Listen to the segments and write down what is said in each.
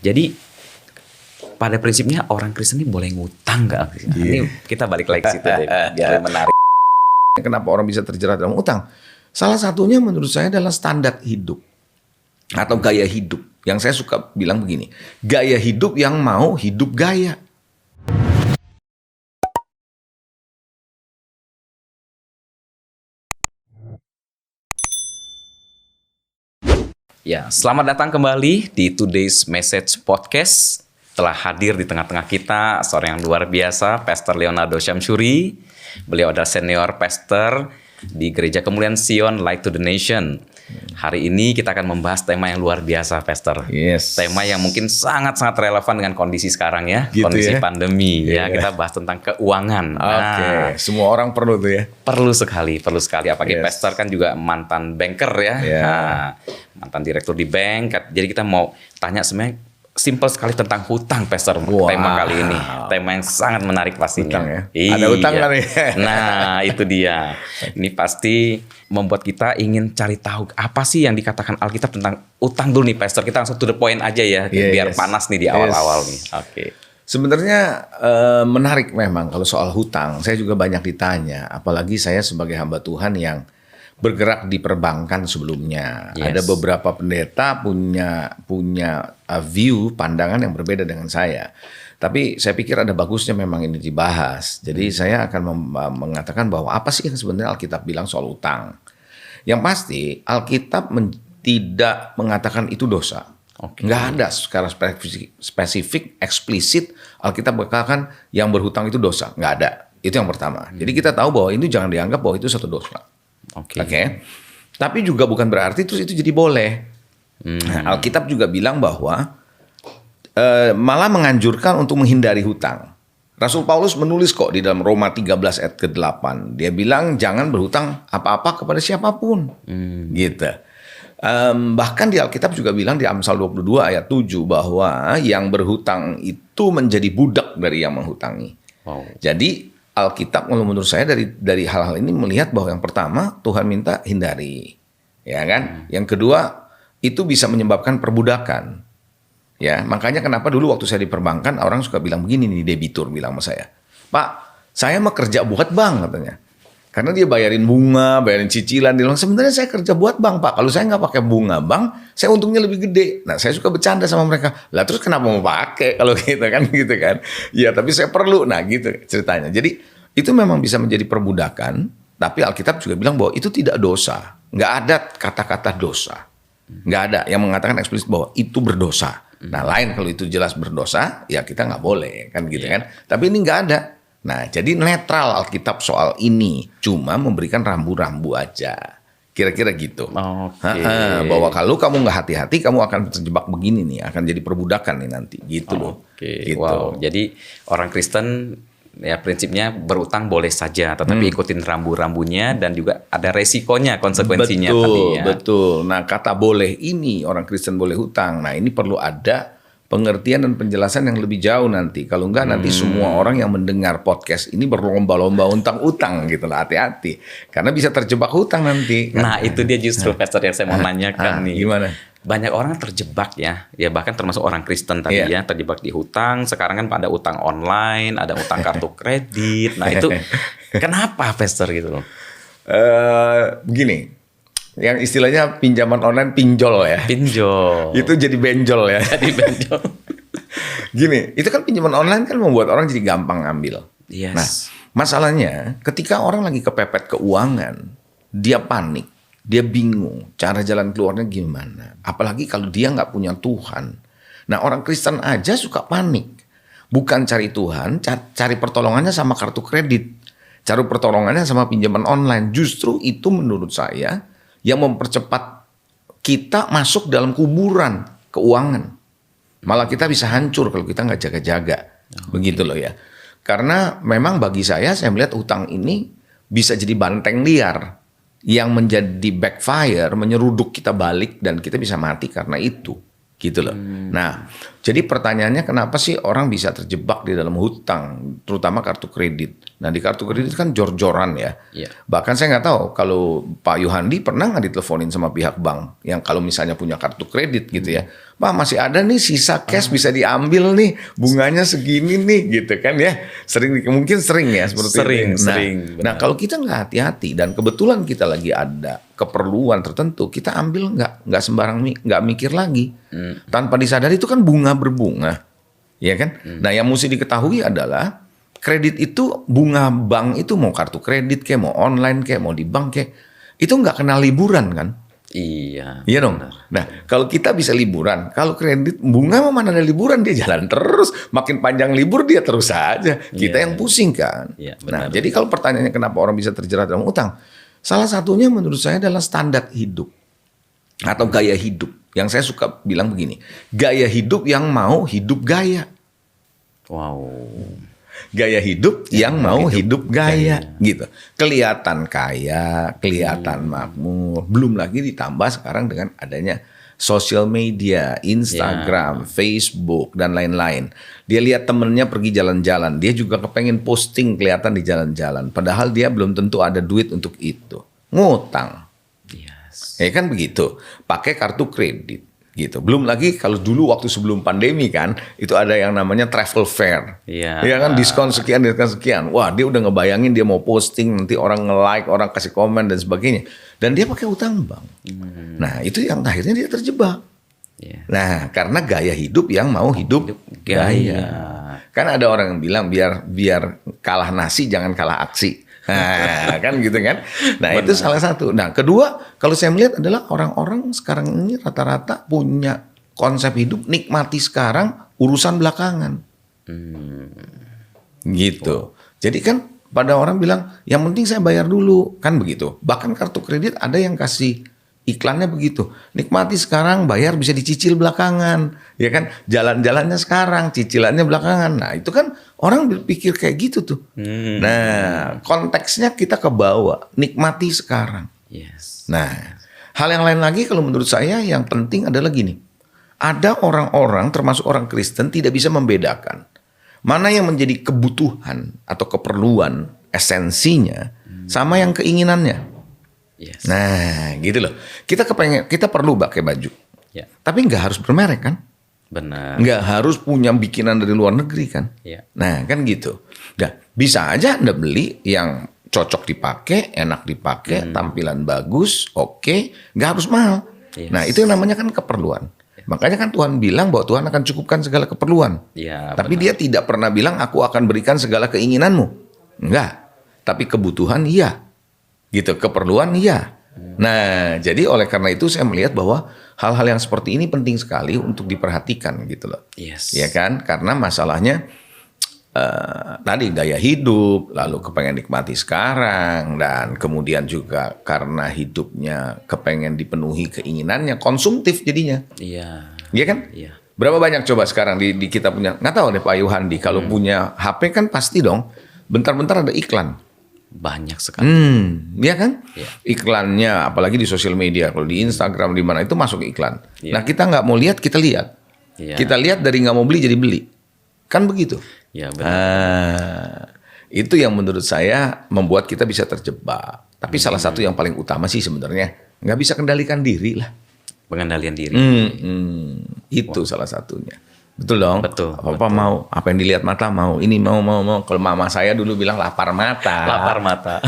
Jadi pada prinsipnya orang Kristen ini boleh ngutang nggak? Ini kita balik lagi ke situ deh, biar menarik. Kenapa orang bisa terjerat dalam utang? Salah satunya menurut saya adalah standar hidup atau gaya hidup. Yang saya suka bilang begini, gaya hidup yang mau hidup gaya. Ya, selamat datang kembali di Today's Message Podcast. Telah hadir di tengah-tengah kita seorang yang luar biasa, Pastor Leonardo Syamsuri. Beliau adalah senior pastor di Gereja Kemuliaan Sion Light to the Nation. Hari ini kita akan membahas tema yang luar biasa, Pastor. Yes. Tema yang mungkin sangat-sangat relevan dengan kondisi sekarang ya, Gitu kondisi ya? pandemi. Ya, kita bahas tentang keuangan. Oke, semua orang perlu tuh ya. Perlu sekali. Apalagi Yes. Pastor kan juga mantan banker ya. Yeah. Nah, mantan direktur di bank. Jadi kita mau tanya sebenarnya simple sekali tentang hutang, Pastor. Wow. Tema kali ini. Tema yang sangat menarik pastinya. Hutang ya? Iya. Ada hutang kan ya? Nah, itu dia. Ini pasti membuat kita ingin cari tahu apa sih yang dikatakan Alkitab tentang utang dulu nih, Pastor. Kita langsung to the point aja ya, Yeah, biar yes. panas nih di awal-awal nih. Oke. Sebenarnya menarik memang kalau soal hutang. Saya juga banyak ditanya, apalagi saya sebagai hamba Tuhan yang bergerak di perbankan sebelumnya. Yes. Ada beberapa pendeta punya view, pandangan yang berbeda dengan saya. Tapi saya pikir ada bagusnya memang ini dibahas. Jadi saya akan mengatakan bahwa apa sih yang sebenarnya Alkitab bilang soal utang. Yang pasti Alkitab tidak mengatakan itu dosa. Oke. Nggak ada secara spesifik, eksplisit Alkitab berkatakan yang berhutang itu dosa. Nggak ada. Itu yang pertama. Jadi kita tahu bahwa itu jangan dianggap bahwa itu satu dosa. Oke. Tapi juga bukan berarti terus itu jadi boleh. Nah, Alkitab juga bilang bahwa malah menganjurkan untuk menghindari hutang. Rasul Paulus menulis kok di dalam Roma 13 ayat ke-8. Dia bilang jangan berhutang apa-apa kepada siapapun. Gitu. Bahkan di Alkitab juga bilang di Amsal 22 ayat 7 bahwa yang berhutang itu menjadi budak dari yang menghutangi. Wow. Jadi Alkitab kalau menurut saya dari hal-hal ini melihat bahwa yang pertama Tuhan minta hindari, ya kan? Yang kedua itu bisa menyebabkan perbudakan, ya. Makanya kenapa dulu waktu saya di perbankan orang suka bilang begini nih, debitur bilang sama saya, Pak, saya mah kerja buat bank katanya, karena dia bayarin bunga, bayarin cicilan. Dia bilang sebenarnya saya kerja buat bank Pak, kalau saya nggak pakai bunga bank, saya untungnya lebih gede. Nah saya suka bercanda sama mereka, lah terus kenapa mau pakai kalau gitu kan? Ya tapi saya perlu, nah gitu ceritanya. Jadi itu memang bisa menjadi perbudakan, tapi Alkitab juga bilang bahwa itu tidak dosa. Nggak ada kata-kata dosa. Nggak ada yang mengatakan eksplisit bahwa itu berdosa. Nah lain kalau itu jelas berdosa, ya kita nggak boleh kan gitu kan. Tapi ini nggak ada. Nah jadi netral Alkitab soal ini. Cuma memberikan rambu-rambu aja. Kira-kira gitu. Oke. Bahwa kalau kamu nggak hati-hati, kamu akan terjebak begini nih. Akan jadi perbudakan nih nanti. Gitu loh. Oke. Gitu. Wow. Jadi orang Kristen ya prinsipnya berutang boleh saja, tetapi ikutin rambu-rambunya dan juga ada resikonya, konsekuensinya tadi ya. Betul. Nah kata boleh ini orang Kristen boleh hutang. Nah ini perlu ada pengertian dan penjelasan yang lebih jauh nanti. Kalau enggak nanti semua orang yang mendengar podcast ini berlomba-lomba utang-utang gitu lah. Hati-hati. Karena bisa terjebak hutang nanti. Nah itu dia justru Pastor yang saya mau nanyakan nih. Gimana? Banyak orang terjebak ya bahkan termasuk orang Kristen tadi ya, terjebak di hutang. Sekarang kan ada utang online, ada utang kartu kredit. Nah itu kenapa Pastor gitu loh? Begini, yang istilahnya pinjaman online pinjol ya. Pinjol. Itu jadi benjol ya. Jadi benjol. Gini, itu kan pinjaman online kan membuat orang jadi gampang ngambil. Yes. Nah, masalahnya ketika orang lagi kepepet keuangan, dia panik. Dia bingung cara jalan keluarnya gimana. Apalagi kalau dia nggak punya Tuhan. Nah orang Kristen aja suka panik. Bukan cari Tuhan, cari pertolongannya sama kartu kredit. Cari pertolongannya sama pinjaman online. Justru itu menurut saya yang mempercepat kita masuk dalam kuburan keuangan. Malah kita bisa hancur kalau kita nggak jaga-jaga. Begitu loh ya. Karena memang bagi saya melihat utang ini bisa jadi banteng liar. Yang menjadi backfire, menyeruduk kita balik dan kita bisa mati karena itu, gitu loh. Nah, Jadi pertanyaannya kenapa sih orang bisa terjebak di dalam hutang, terutama kartu kredit. Nah di kartu kredit kan jor-joran ya. Iya. Bahkan saya nggak tahu kalau Pak Yuhandi pernah nggak diteleponin sama pihak bank yang kalau misalnya punya kartu kredit gitu ya. Pak masih ada nih sisa cash bisa diambil nih, bunganya segini nih gitu kan ya. Mungkin sering ya seperti itu. Nah kalau kita nggak hati-hati dan kebetulan kita lagi ada keperluan tertentu, kita ambil nggak sembarang nggak mikir lagi. Tanpa disadari itu kan bunga berbunga, ya kan? Nah yang mesti diketahui adalah kredit itu bunga bank itu mau kartu kredit kayak mau online kayak mau di bank kayak itu nggak kenal liburan kan? Iya. Iya dong. Nah kalau kita bisa liburan, kalau kredit bunga mana ada liburan dia jalan terus, makin panjang libur dia terus saja. Kita yang pusing kan. Iya, Nah jadi kalau pertanyaannya kenapa orang bisa terjerat dalam utang, salah satunya menurut saya adalah standar hidup atau gaya hidup. Yang saya suka bilang begini, gaya hidup yang mau hidup gaya. Wow. Gaya hidup yang mau hidup gaya gitu. Kelihatan kaya, kelihatan makmur. Belum lagi ditambah sekarang dengan adanya sosial media, Instagram, Facebook, dan lain-lain. Dia lihat temennya pergi jalan-jalan. Dia juga kepengen posting kelihatan di jalan-jalan. Padahal dia belum tentu ada duit untuk itu. Ngutang. Ya kan begitu, pakai kartu kredit gitu. Belum lagi kalau dulu waktu sebelum pandemi kan, itu ada yang namanya travel fair. Iya. Ya kan diskon sekian. Wah, dia udah ngebayangin dia mau posting nanti orang nge-like, orang kasih komen dan sebagainya. Dan dia pakai utang bank. Nah, itu yang akhirnya dia terjebak. Iya. Nah, karena gaya hidup yang mau hidup gaya. Kan ada orang yang bilang biar kalah nasi jangan kalah aksi. Nah, kan gitu kan. Nah, itu salah satu. Nah, kedua, kalau saya melihat adalah orang-orang sekarang ini rata-rata punya konsep hidup nikmati sekarang, urusan belakangan. Gitu. Jadi kan pada orang bilang, yang penting saya bayar dulu. Kan begitu. Bahkan kartu kredit ada yang kasih iklannya begitu. Nikmati sekarang, bayar bisa dicicil belakangan. Ya kan? Jalan-jalannya sekarang, cicilannya belakangan. Nah, itu kan orang berpikir kayak gitu tuh. Nah, konteksnya kita ke bawah. Nikmati sekarang. Yes. Nah, hal yang lain lagi kalau menurut saya yang penting adalah gini. Ada orang-orang termasuk orang Kristen tidak bisa membedakan mana yang menjadi kebutuhan atau keperluan esensinya sama yang keinginannya. Yes. Nah, gitu loh. Kita perlu pakai baju. Ya. Tapi nggak harus bermerek kan? Benar. Nggak harus punya bikinan dari luar negeri kan? Ya. Nah, kan gitu. Nah, bisa aja Anda beli yang cocok dipakai, enak dipakai, tampilan bagus, oke, nggak harus mahal. Yes. Nah, itu yang namanya kan keperluan. Makanya kan Tuhan bilang bahwa Tuhan akan cukupkan segala keperluan. Ya, Tapi benar. dia tidak pernah bilang aku akan berikan segala keinginanmu. Enggak. Tapi kebutuhan iya. Gitu, keperluan iya. Nah, jadi oleh karena itu saya melihat bahwa hal-hal yang seperti ini penting sekali untuk diperhatikan gitu loh. Yes. Ya kan? Karena masalahnya tadi gaya hidup, lalu kepengen nikmati sekarang, dan kemudian juga karena hidupnya kepengen dipenuhi keinginannya, konsumtif jadinya. Iya. Iya kan? Iya. Berapa banyak coba sekarang di kita punya, nggak tahu deh Pak Yuhandi, kalau punya HP kan pasti dong, bentar-bentar ada iklan. Banyak sekali. Iya kan? Iya. Iklannya, apalagi di sosial media, kalau di Instagram di mana itu masuk iklan. Iya. Nah kita nggak mau lihat, kita lihat. Iya. Kita lihat dari nggak mau beli jadi beli, kan begitu? Ya, benar. Itu yang menurut saya membuat kita bisa terjebak. Tapi salah satu yang paling utama sih sebenarnya nggak bisa kendalikan diri lah. Pengendalian diri. Itu salah satunya. Betul dong. Betul, Apa mau? Apa yang dilihat mata mau? Ini mau. Kalau mama saya dulu bilang lapar mata. Lapar mata.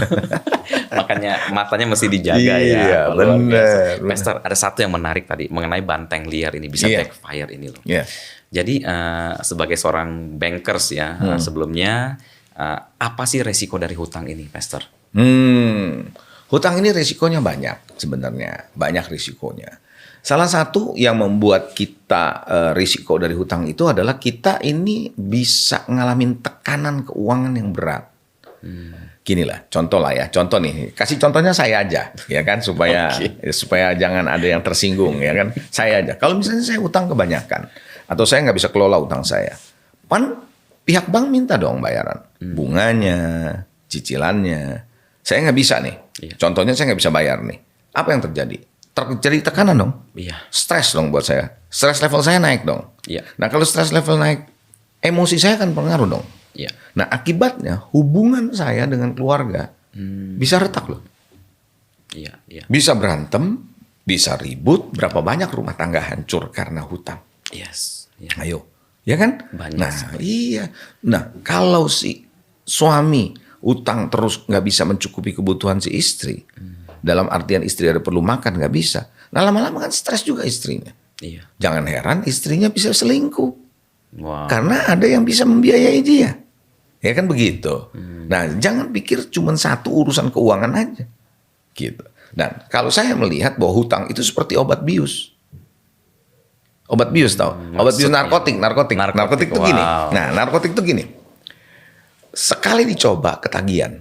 Makanya matanya mesti dijaga Iya, ya. Luar biasa. bener. Pastor, ada satu yang menarik tadi mengenai banteng liar ini bisa Iya. backfire ini loh. Iya. Jadi sebagai seorang bankers ya sebelumnya apa sih resiko dari hutang ini, Pastor? Hutang ini risikonya banyak sebenarnya, banyak risikonya. Salah satu yang membuat kita risiko dari hutang itu adalah kita ini bisa ngalamin tekanan keuangan yang berat. Gini lah, contoh nih, kasih contohnya saya aja, ya kan, supaya jangan ada yang tersinggung, ya kan, saya aja. Kalau misalnya saya hutang kebanyakan, atau saya nggak bisa kelola hutang saya, pihak bank minta dong bayaran, bunganya, cicilannya, saya nggak bisa nih. Iya. Contohnya saya nggak bisa bayar nih, apa yang terjadi? terjadi tekanan dong. Iya. Stres dong buat saya. Stres level saya naik dong. Iya. Nah kalau stres level naik, emosi saya akan pengaruh dong. Iya. Nah akibatnya hubungan saya dengan keluarga bisa retak loh. Iya. Iya. Bisa berantem, bisa ribut. Berapa banyak rumah tangga hancur karena hutang. Yes. Iya. Ayo, ya kan? Banyak Nah sekali. iya. Nah kalau si suami utang terus nggak bisa mencukupi kebutuhan si istri, dalam artian istri ada perlu makan nggak bisa. Nah lama-lama kan stres juga istrinya. Iya. Jangan heran istrinya bisa selingkuh. Wow. Karena ada yang bisa membiayai dia. Ya kan begitu. Nah jangan pikir cuma satu urusan keuangan aja. Gitu. Dan kalau saya melihat bahwa hutang itu seperti obat bius. Obat bius tau? Obat bius Maksudnya? narkotik itu gini. Wow. Nah narkotik itu gini. Sekali dicoba ketagihan.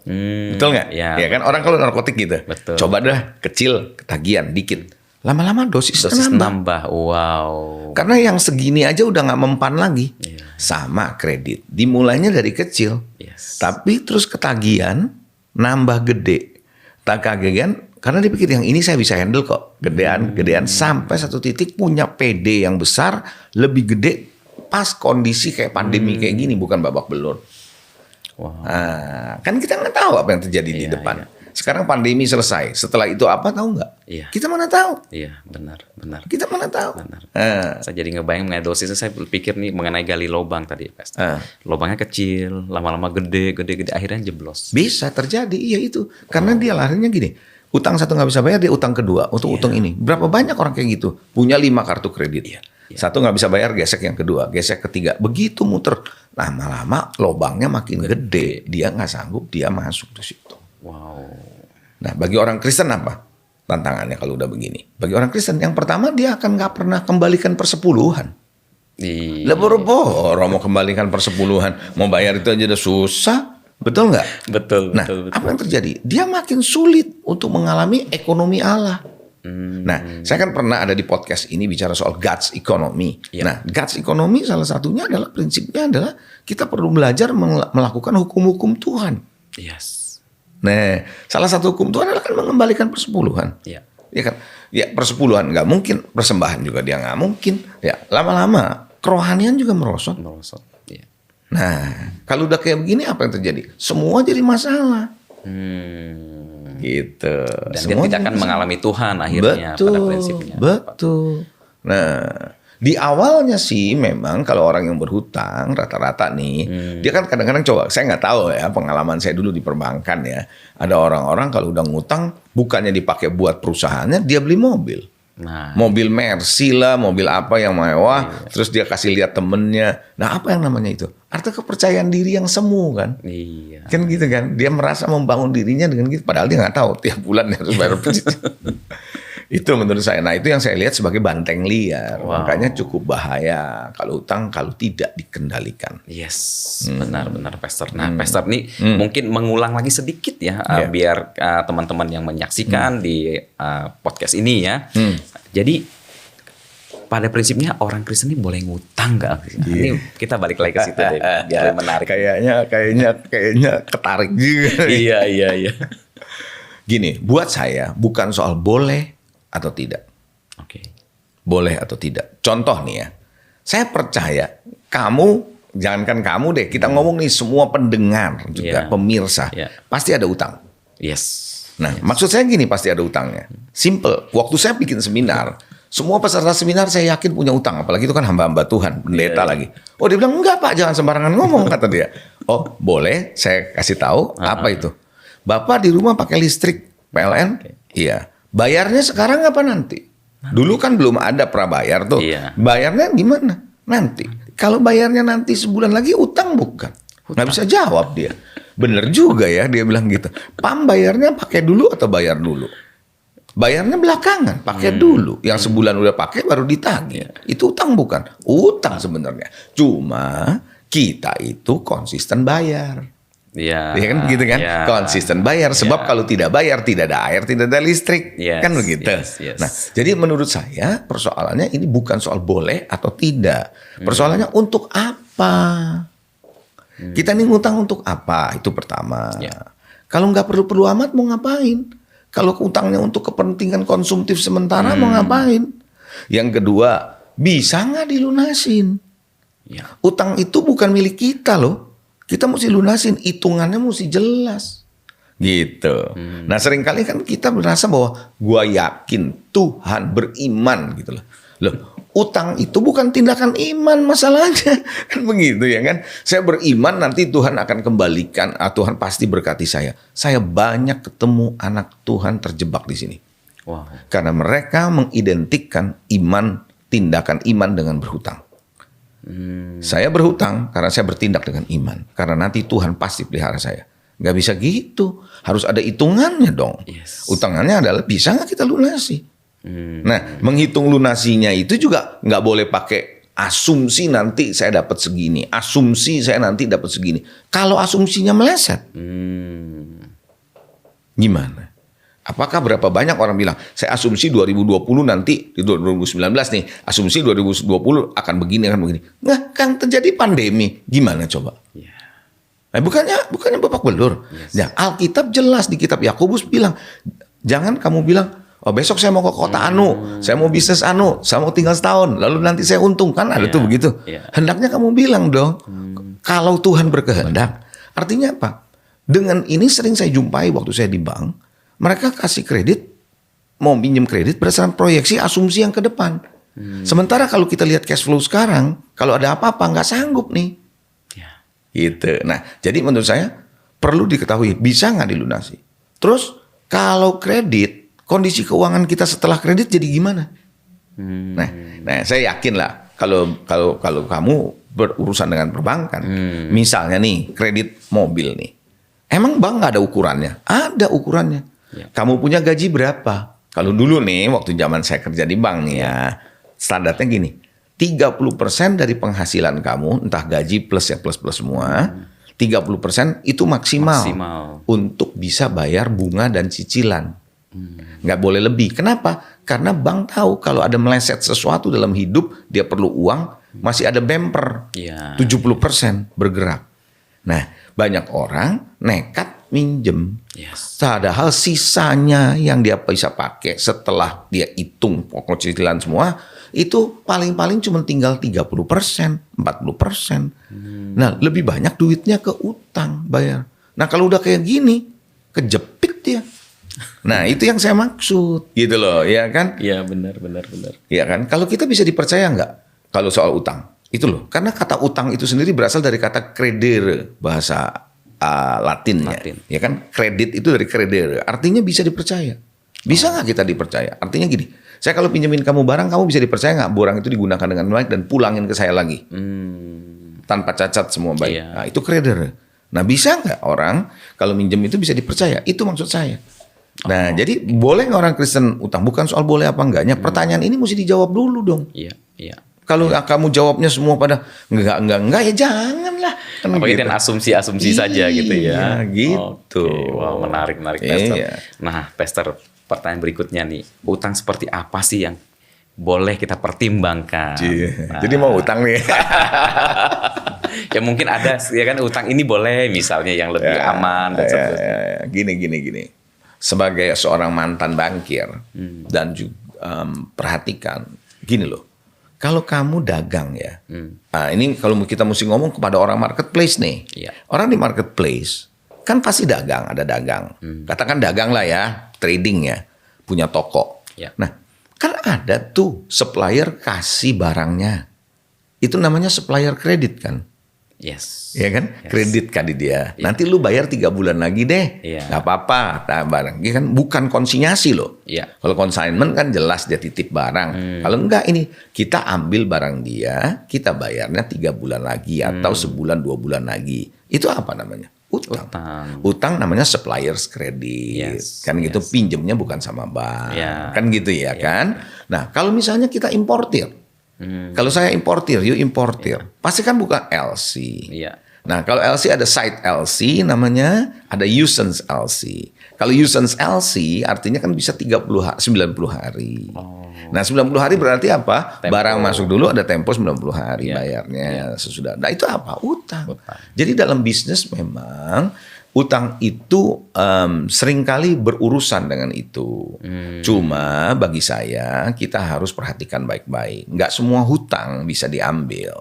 Betul nggak? Ya. Ya kan orang kalau narkotik gitu. Betul. Coba dah kecil, ketagihan dikit. Lama-lama dosisnya Dosis nambah. nambah. Wow. Karena yang segini aja udah nggak mempan lagi. Iya. Sama kredit. Dimulainya dari kecil. Yes. Tapi terus ketagihan nambah gede. Tak kagetan karena dipikir yang ini saya bisa handle kok. Gedean sampai satu titik punya PD yang besar, lebih gede pas kondisi kayak pandemi kayak gini, bukan babak belur. Wow. Nah, kan kita nggak tahu apa yang terjadi di Iya, depan. iya. Sekarang pandemi selesai. Setelah itu apa tahu nggak? Iya. Kita mana tahu? Iya, benar. Kita mana tahu? Benar. Nah, Saya jadi ngebayang mengenai dosisnya, saya berpikir nih mengenai gali lubang tadi, Pastor. Ah. Lubangnya kecil, lama-lama gede, akhirnya jeblos. bisa terjadi, iya itu. Karena dia larinya gini, utang satu nggak bisa bayar, dia utang kedua untuk utang ini. Berapa banyak orang kayak gitu? Punya 5 kartu kredit. Iya. Satu nggak bisa bayar, gesek yang kedua, gesek ketiga. Begitu muter. Lama-lama lubangnya makin gede. Dia nggak sanggup, dia masuk di situ. Wow. Nah, bagi orang Kristen apa tantangannya kalau udah begini? Bagi orang Kristen, yang pertama dia akan nggak pernah kembalikan persepuluhan. Iya. Lah boro-boro mau kembalikan persepuluhan, mau bayar itu aja udah susah, betul nggak? Betul, Nah, betul. apa yang terjadi? Dia makin sulit untuk mengalami ekonomi Allah. Nah, saya kan pernah ada di podcast ini bicara soal God's economy. Iya. Nah, God's economy salah satunya adalah prinsipnya adalah kita perlu belajar melakukan hukum-hukum Tuhan. Yes. Nah, salah satu hukum Tuhan adalah kan mengembalikan persepuluhan. Iya. Ya kan? Ya persepuluhan nggak mungkin, persembahan juga dia nggak mungkin. Ya lama-lama kerohanian juga merosot. Merosot. Iya. Nah, kalau udah kayak begini apa yang terjadi? Semua jadi masalah. Gitu. Dan Semua dia tidak jadi akan masalah. mengalami Tuhan akhirnya Betul, pada prinsipnya. betul. Nah, di awalnya sih memang kalau orang yang berhutang rata-rata nih, dia kan kadang-kadang coba, saya nggak tahu ya pengalaman saya dulu di perbankan ya, ada orang-orang kalau udah ngutang bukannya dipakai buat perusahaannya, dia beli mobil. Nah, Mobil Mercy lah, mobil apa yang mewah, terus dia kasih lihat temennya. Nah apa yang namanya itu? Arti kepercayaan diri yang semu kan? iya. Kan gitu kan, dia merasa membangun dirinya dengan gitu, padahal dia nggak tahu tiap bulan dia harus bayar pajak. Itu menurut saya. Nah itu yang saya lihat sebagai banteng liar. Wow. Makanya cukup bahaya kalau utang kalau tidak dikendalikan. Yes, benar-benar Pastor. Nah, Pastor ini mungkin mengulang lagi sedikit ya, Iya. biar teman-teman yang menyaksikan di podcast ini ya. Jadi pada prinsipnya orang Kristen ini boleh ngutang nggak? Ini kita balik lagi ke situ deh, biar menarik. Kayaknya ketarik juga. Iya. Gini, buat saya bukan soal boleh atau tidak. Oke. Boleh atau tidak. Contoh nih ya, saya percaya kamu, jangankan kamu deh, kita ngomong nih semua pendengar juga, Iya. pemirsa, Iya. pasti ada utang. Yes. Nah, maksud saya gini, pasti ada utangnya. Simple. Waktu saya bikin seminar, semua peserta seminar saya yakin punya utang, apalagi itu kan hamba-hamba Tuhan, pendeta lagi. Oh, dia bilang enggak Pak, jangan sembarangan ngomong kata dia. Oh, boleh, saya kasih tahu apa itu. Bapak di rumah pakai listrik PLN? Iya. Bayarnya sekarang apa nanti? Dulu kan belum ada prabayar tuh. Iya. Bayarnya gimana? Nanti. Kalau bayarnya nanti sebulan lagi utang bukan? Nggak bisa jawab dia. Bener juga ya dia bilang gitu. Pam bayarnya pakai dulu atau bayar dulu? Bayarnya belakangan, pakai dulu. Yang sebulan udah pakai baru ditagih. Itu utang bukan? Utang sebenarnya. Cuma kita itu konsisten bayar. Iya. Ya kan begitu kan? Iya. Konsisten bayar. Sebab Iya. kalau tidak bayar, tidak ada air, tidak ada listrik. Yes, Kan begitu. yes. Nah, jadi menurut saya persoalannya ini bukan soal boleh atau tidak. Persoalannya untuk apa? Kita nih ngutang untuk apa? Itu pertama. Ya. Kalau nggak perlu-perlu amat mau ngapain? Kalau utangnya untuk kepentingan konsumtif sementara mau ngapain? Yang kedua, bisa nggak dilunasin? Ya. Utang itu bukan milik kita loh. Kita mesti lunasin, hitungannya mesti jelas. Gitu. Nah seringkali kan kita merasa bahwa gua yakin Tuhan beriman gitu loh. Loh, utang itu bukan tindakan iman masalahnya. Kan begitu ya kan. Saya beriman nanti Tuhan akan kembalikan, Tuhan pasti berkati saya. Saya banyak ketemu anak Tuhan terjebak di sini. Wow. Karena mereka mengidentikan iman, tindakan iman dengan berhutang. Saya berhutang karena saya bertindak dengan iman. Karena nanti Tuhan pasti pelihara saya. Gak bisa gitu. Harus ada hitungannya dong. Yes. Utangannya adalah bisa gak kita lunasi? Nah menghitung lunasinya itu juga gak boleh pakai asumsi nanti saya dapat segini. Asumsi saya nanti dapat segini. Kalau asumsinya meleset. Gimana? Apakah berapa banyak orang bilang, saya asumsi 2020 nanti, di 2019 nih, asumsi 2020 akan begini. Nggak, kan terjadi pandemi. Gimana coba? Yeah. Nah, bukannya babak belur. Yes. Ya, Alkitab jelas di kitab Yakobus bilang, jangan kamu bilang, oh besok saya mau ke kota anu, saya mau bisnis anu, saya mau tinggal setahun, lalu nanti saya untung. Kan ada tuh begitu. Yeah. Hendaknya kamu bilang dong, kalau Tuhan berkehendak. Artinya apa? Dengan ini sering saya jumpai waktu saya di bank, mereka kasih kredit, mau pinjam kredit berdasarkan proyeksi asumsi yang ke depan. Sementara kalau kita lihat cash flow sekarang, kalau ada apa-apa nggak sanggup nih. Ya. Gitu. Nah, jadi menurut saya perlu diketahui bisa nggak dilunasi. Terus kalau kredit, kondisi keuangan kita setelah kredit jadi gimana? Nah, saya yakin lah kalau kamu berurusan dengan perbankan, misalnya nih kredit mobil nih, emang bank nggak ada ukurannya? Ada ukurannya. Ya. Kamu punya gaji berapa? Kalau dulu nih, waktu zaman saya kerja di bank nih ya, standarnya gini, 30% dari penghasilan kamu, entah gaji plus ya plus semua, 30% itu maksimal untuk bisa bayar bunga dan cicilan. Nggak boleh lebih. Kenapa? Karena bank tahu kalau ada meleset sesuatu dalam hidup, dia perlu uang, masih ada bumper, 70% bergerak. Nah, banyak orang nekat minjem. Yes. Padahal sisanya yang dia bisa pakai setelah dia hitung pokok cicilan semua, itu paling-paling cuma tinggal 30%, 40%. Nah, lebih banyak duitnya ke utang bayar. Nah, kalau udah kayak gini, kejepit dia. Nah, itu yang saya maksud. Gitu loh, ya kan? Iya, benar. Ya kan? Kalau kita bisa dipercaya nggak kalau soal utang? Itu loh. Karena kata utang itu sendiri berasal dari kata credere, bahasa Latinnya. Ya kan? Kredit itu dari credere. Artinya bisa dipercaya. Bisa nggak kita dipercaya? Artinya gini, saya kalau pinjemin kamu barang, kamu bisa dipercaya nggak barang itu digunakan dengan baik dan pulangin ke saya lagi? Tanpa cacat semua baik. Iya. Nah, itu credere. Nah, bisa nggak orang kalau minjem itu bisa dipercaya? Itu maksud saya. Nah, jadi boleh nggak orang Kristen utang? Bukan soal boleh apa enggaknya. Pertanyaan ini mesti dijawab dulu dong. Iya. Kalau kamu jawabnya semua pada enggak ya janganlah. Kan Apalagi gitu. dengan asumsi-asumsi saja gitu ya. Gitu. Oke. Wow, menarik Pastor. Iya. Nah, Pastor, pertanyaan berikutnya nih. Utang seperti apa sih yang boleh kita pertimbangkan? Nah. Jadi mau utang nih. Ya mungkin ada ya kan utang ini boleh misalnya yang lebih aman dan seterusnya. Gini. Sebagai seorang mantan bankir dan juga perhatikan gini loh. Kalau kamu dagang ya, nah ini kalau kita mesti ngomong kepada orang marketplace nih. Iya. Orang di marketplace kan pasti dagang, ada dagang. Katakan dagang lah ya, trading ya, punya toko. Iya. Nah, kan ada tuh supplier kasih barangnya. Itu namanya supplier kredit kan. Yes. Ya kan? Yes. Kredit kan di dia. Iya. Nanti lu bayar 3 bulan lagi deh. Iya. Gak apa-apa. Nah, barang. Ya kan? Bukan konsinyasi loh. Iya. Kalau consignment kan jelas dia titip barang. Kalau enggak ini kita ambil barang dia, kita bayarnya 3 bulan lagi atau sebulan 2 bulan lagi. Itu apa namanya? Utang. Utang namanya suppliers credit. Yes. Kan gitu pinjemnya bukan sama bank. Iya. Kan gitu ya kan? Nah, kalau misalnya kita importir. Kalau saya importir, you importir. Pasti kan bukan LC. Iya. Nah, kalau LC ada site LC namanya, ada usance LC. Kalau usance LC artinya kan bisa 90 hari. Nah, 90 hari berarti apa? Tempo. Barang masuk dulu ada tempo 90 hari bayarnya sesudah. Nah, itu apa? Utang. Jadi dalam bisnis memang utang itu seringkali berurusan dengan itu. Cuma bagi saya kita harus perhatikan baik-baik. Nggak semua hutang bisa diambil.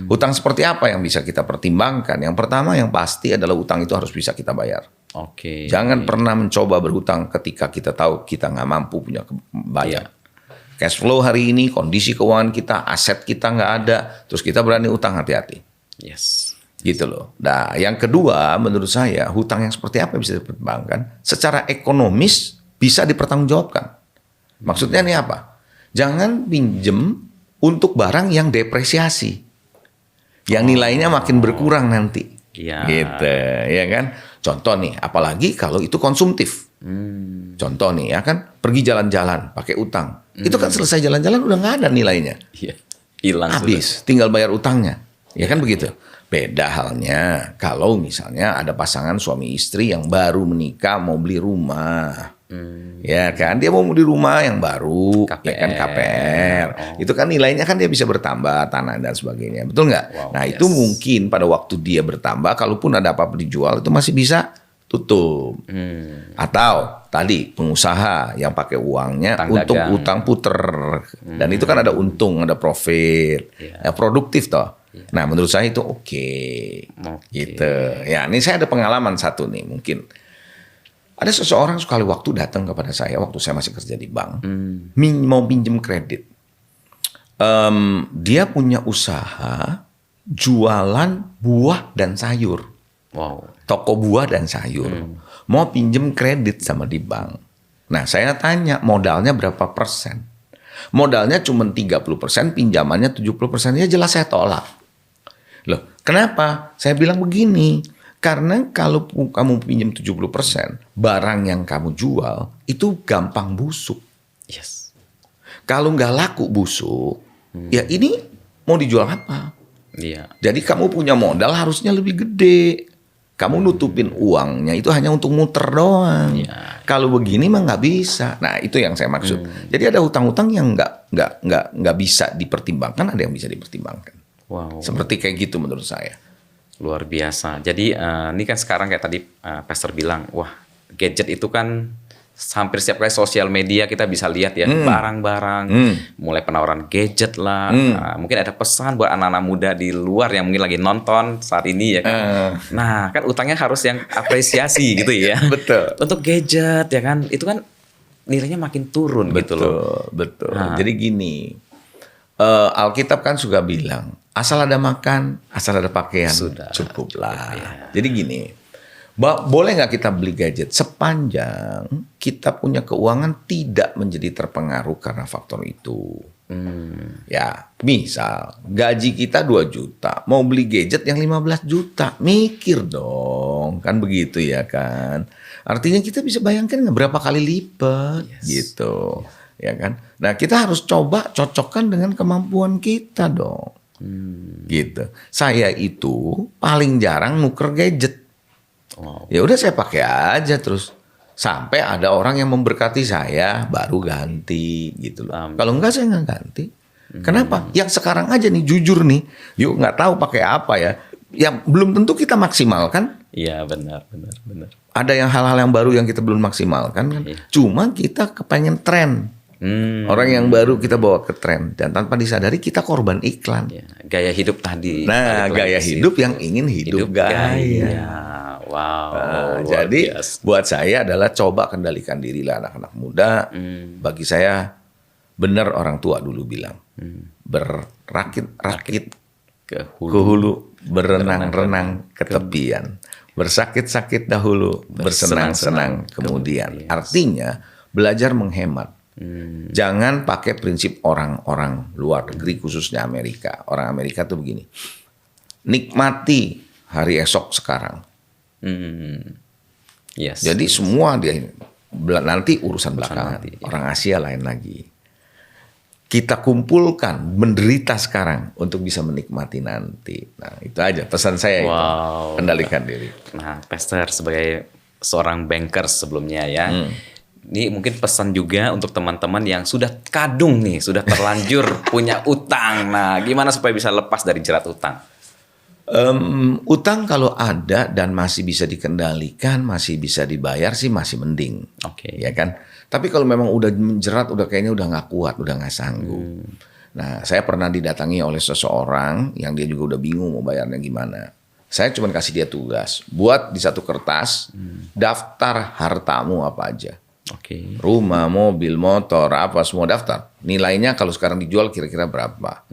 Hutang seperti apa yang bisa kita pertimbangkan? Yang pertama yang pasti adalah utang itu harus bisa kita bayar. Oke. Jangan pernah mencoba berhutang ketika kita tahu kita nggak mampu punya bayar. Cash flow hari ini, kondisi keuangan kita, aset kita nggak ada, terus kita berani utang, hati-hati. Yes. Gitu loh. Nah, yang kedua menurut saya hutang yang seperti apa yang bisa dipertimbangkan? Secara ekonomis bisa dipertanggungjawabkan. Maksudnya ini apa? Jangan pinjem untuk barang yang depresiasi. Yang nilainya makin berkurang nanti. Iya. Gitu, ya kan? Contoh nih, apalagi kalau itu konsumtif. Contoh nih ya kan, pergi jalan-jalan pakai utang. Itu kan selesai jalan-jalan udah nggak ada nilainya. Iya. Hilang Habis, tinggal bayar utangnya. Ya kan begitu. Beda halnya kalau misalnya ada pasangan suami istri yang baru menikah mau beli rumah. Ya kan, dia mau beli rumah yang baru, KPR. ya kan KPR. Itu kan nilainya kan dia bisa bertambah tanah dan sebagainya. Betul nggak? Wow, Nah, yes. itu mungkin pada waktu dia bertambah kalaupun ada apa-apa dijual itu masih bisa tutup. Atau tadi pengusaha yang pakai uangnya Utang untuk dagang. utang puter. Dan itu kan ada untung, ada profit. Ya, produktif toh. Nah, menurut saya itu oke. Gitu. Ya, ini saya ada pengalaman satu nih mungkin. Ada seseorang sekali waktu datang kepada saya waktu saya masih kerja di bank. Mau pinjem kredit. Dia punya usaha jualan buah dan sayur. Wow. Toko buah dan sayur. Mau pinjem kredit sama di bank. Nah, saya tanya modalnya berapa persen? Modalnya cuma 30%, pinjamannya 70%. Ya jelas saya tolak. Loh, kenapa? Saya bilang begini. Karena kalau kamu pinjam 70%, barang yang kamu jual itu gampang busuk. Yes. Kalau nggak laku busuk, ya ini mau dijual apa? Iya. Jadi kamu punya modal harusnya lebih gede. Kamu nutupin uangnya itu hanya untuk muter doang. Iya. Kalau begini mah nggak bisa. Nah itu yang saya maksud. Jadi ada hutang-hutang yang nggak bisa dipertimbangkan, ada yang bisa dipertimbangkan. Wow. Seperti kayak gitu menurut saya. Luar biasa. Jadi ini kan sekarang kayak tadi Pastor bilang, wah gadget itu kan hampir setiap kali sosial media kita bisa lihat ya barang-barang, mulai penawaran gadget lah. Mungkin ada pesan buat anak-anak muda di luar yang mungkin lagi nonton saat ini ya kan. Nah kan utangnya harus yang apresiasi gitu ya. Betul. Untuk gadget ya kan, itu kan nilainya makin turun gitu loh. Betul. Nah. Jadi gini, Alkitab kan juga bilang, asal ada makan, asal ada pakaian, Sudah. cukuplah. Ya. Jadi gini, boleh nggak kita beli gadget sepanjang kita punya keuangan tidak menjadi terpengaruh karena faktor itu. Ya, misal gaji kita 2 juta, mau beli gadget yang 15 juta, mikir dong, kan begitu ya kan. Artinya kita bisa bayangkan nggak berapa kali lipat gitu, ya kan. Nah kita harus coba cocokkan dengan kemampuan kita dong, gitu. Saya itu paling jarang nuker gadget. Wow. Ya udah saya pakai aja terus sampai ada orang yang memberkati saya baru ganti gitu loh. Kalau enggak saya nggak ganti. Kenapa? Yang sekarang aja nih jujur nih, yuk nggak tahu pakai apa ya. Yang belum tentu kita maksimalkan. Iya benar. Ada yang hal-hal yang baru yang kita belum maksimalkan kan. Iya. Cuma kita kepengen tren. Orang yang baru kita bawa ke tren dan tanpa disadari kita korban iklan. Ya, gaya hidup tadi. Nah, balik lagi gaya ke hidup situ. yang ingin hidup gaya. Wow. Nah, luar jadi biasa. buat saya adalah coba kendalikan dirilah anak-anak muda. Bagi saya benar orang tua dulu bilang berakit-rakit Ke ke hulu, berenang-renang ke tepian, bersakit-sakit dahulu, bersenang-senang kemudian. Yes. Artinya belajar menghemat. Jangan pakai prinsip orang-orang luar negeri khususnya Amerika. Orang Amerika tuh begini, nikmati hari esok sekarang. Yes. Jadi semua dia nanti urusan belakangan. nanti, ya. Orang Asia lain lagi. Kita kumpulkan menderita sekarang untuk bisa menikmati nanti. Nah itu aja pesan saya itu. Wow. Kendalikan diri. Nah, Pastor sebagai seorang banker sebelumnya ya. Ini mungkin pesan juga untuk teman-teman yang sudah kadung nih, sudah terlanjur punya utang. Nah, gimana supaya bisa lepas dari jerat utang? Utang kalau ada dan masih bisa dikendalikan, masih bisa dibayar sih masih mending. Oke. Ya kan? Tapi kalau memang udah menjerat, udah kayaknya udah nggak kuat, udah nggak sanggup. Nah, saya pernah didatangi oleh seseorang yang dia juga udah bingung mau bayarnya gimana. Saya cuma kasih dia tugas, buat di satu kertas, daftar hartamu apa aja. Oke. Rumah, mobil, motor, apa semua daftar. Nilainya kalau sekarang dijual kira-kira berapa.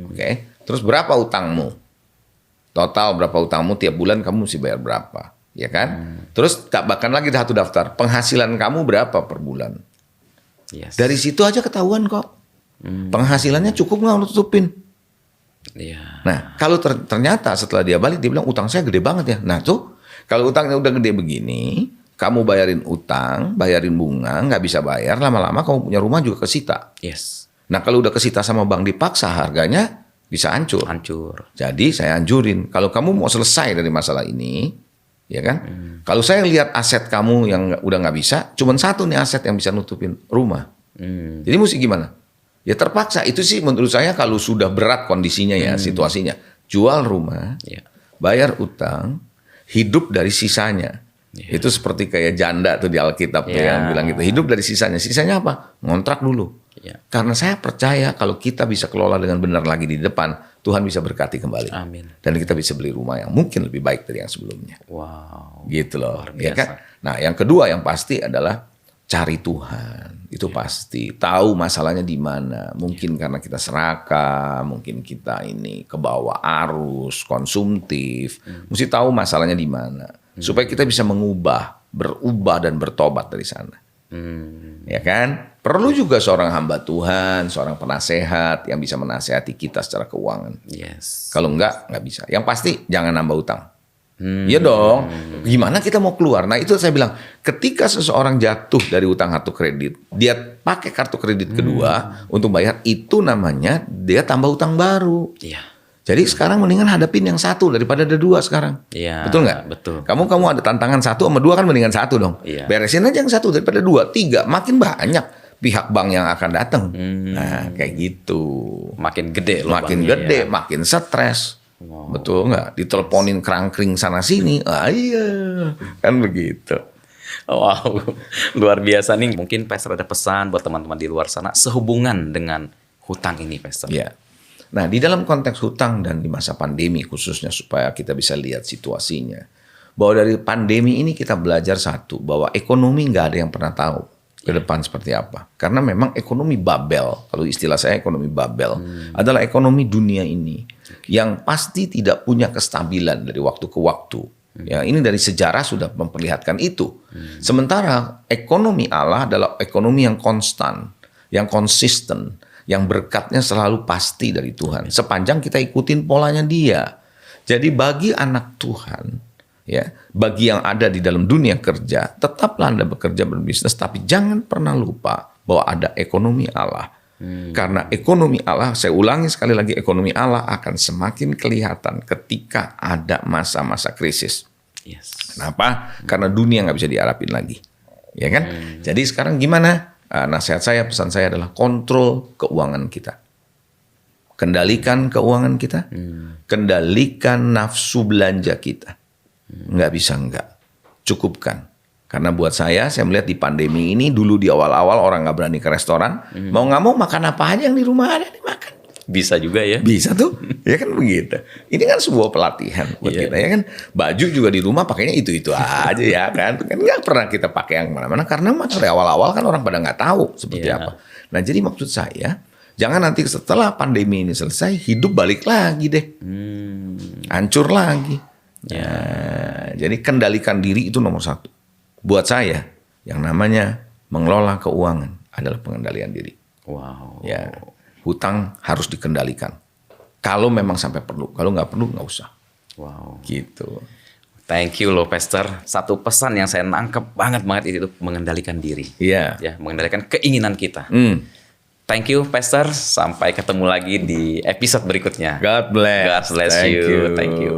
Oke. Terus berapa utangmu? Total berapa utangmu tiap bulan kamu mesti bayar berapa, ya kan? Terus bahkan lagi satu daftar, penghasilan kamu berapa per bulan? Yes. Dari situ aja ketahuan kok. Penghasilannya cukup nggak untuk tutupin? Iya. Nah, kalau ternyata setelah dia balik dia bilang utang saya gede banget ya. Nah tuh, kalau utangnya udah gede begini, kamu bayarin utang, bayarin bunga, nggak bisa bayar, lama-lama kamu punya rumah juga kesita. Yes. Nah kalau udah kesita sama bank dipaksa harganya bisa hancur. Jadi saya anjurin, kalau kamu mau selesai dari masalah ini, ya kan? Kalau saya lihat aset kamu yang udah nggak bisa, cuman satu nih aset yang bisa nutupin rumah. Jadi mesti gimana? Ya terpaksa. Itu sih menurut saya kalau sudah berat kondisinya ya situasinya, jual rumah, bayar utang, hidup dari sisanya. Itu seperti kayak janda tuh di Alkitab tuh yang bilang gitu, hidup dari sisanya. Sisanya apa? Ngontrak dulu. Karena saya percaya kalau kita bisa kelola dengan benar lagi di depan, Tuhan bisa berkati kembali. Amin. Dan kita bisa beli rumah yang mungkin lebih baik dari yang sebelumnya. Wow. Gitu loh. Luar Ya biasa. kan? Nah yang kedua yang pasti adalah cari Tuhan. Itu pasti. Tahu masalahnya di mana. Mungkin karena kita serakah, mungkin kita ini kebawa arus, konsumtif. Mesti tahu masalahnya di mana. Supaya kita bisa berubah dan bertobat dari sana. Ya kan? Perlu juga seorang hamba Tuhan, seorang penasehat yang bisa menasehati kita secara keuangan. Yes. Kalau nggak bisa. Yang pasti jangan nambah utang. Iya dong. Gimana kita mau keluar? Nah itu saya bilang, ketika seseorang jatuh dari utang kartu kredit, dia pakai kartu kredit kedua untuk bayar, itu namanya dia tambah utang baru. Iya. Jadi sekarang mendingan hadapin yang satu daripada ada dua sekarang. Iya. Betul nggak? Betul. Kamu ada tantangan satu sama dua kan mendingan satu dong. Iya. Beresin aja yang satu daripada dua, tiga. Makin banyak pihak bank yang akan datang. Nah kayak gitu. Makin gede loh. Makin gede, makin stres. Wow. Betul nggak? Diteleponin kerangkring sana sini. Iya, kan begitu. Wow, luar biasa nih. Mungkin Pastor ada pesan buat teman-teman di luar sana sehubungan dengan hutang ini, Pastor. Ya. Nah, di dalam konteks hutang dan di masa pandemi khususnya supaya kita bisa lihat situasinya. Bahwa dari pandemi ini kita belajar satu, bahwa ekonomi nggak ada yang pernah tahu ke depan seperti apa. Karena memang ekonomi Babel, kalau istilah saya ekonomi Babel, adalah ekonomi dunia ini yang pasti tidak punya kestabilan dari waktu ke waktu. Ya, ini dari sejarah sudah memperlihatkan itu. Sementara ekonomi Allah adalah ekonomi yang konstan, yang konsisten, yang berkatnya selalu pasti dari Tuhan. Sepanjang kita ikutin polanya Dia. Jadi bagi anak Tuhan, ya, bagi yang ada di dalam dunia kerja, tetaplah Anda bekerja berbisnis, tapi jangan pernah lupa bahwa ada ekonomi Allah. Karena ekonomi Allah, saya ulangi sekali lagi, ekonomi Allah akan semakin kelihatan ketika ada masa-masa krisis. Yes. Kenapa? Karena dunia nggak bisa diharapin lagi, ya kan? Jadi sekarang gimana? Nasihat saya, pesan saya adalah kontrol keuangan kita. Kendalikan keuangan kita. Kendalikan nafsu belanja kita. Nggak bisa nggak. Cukupkan. Karena buat saya melihat di pandemi ini, dulu di awal-awal orang nggak berani ke restoran. Mau nggak mau makan apa aja yang di rumah ada dimakan. Bisa juga ya. Bisa tuh. Ya kan begitu. Ini kan sebuah pelatihan buat kita ya kan. Baju juga di rumah pakainya itu-itu aja ya kan. Kan nggak pernah kita pakai yang mana-mana karena dari awal-awal kan orang pada nggak tahu seperti apa. Nah jadi maksud saya jangan nanti setelah pandemi ini selesai hidup balik lagi deh. Hancur lagi. Nah, jadi kendalikan diri itu nomor satu. Buat saya yang namanya mengelola keuangan adalah pengendalian diri. Wow. Ya. Hutang harus dikendalikan. Kalau memang sampai perlu, kalau nggak perlu nggak usah. Wow. Gitu. Thank you loh, Pastor. Satu pesan yang saya nangkep banget itu mengendalikan diri. Iya. Ya, mengendalikan keinginan kita. Thank you, Pastor. Sampai ketemu lagi di episode berikutnya. God bless. God bless you. Thank you.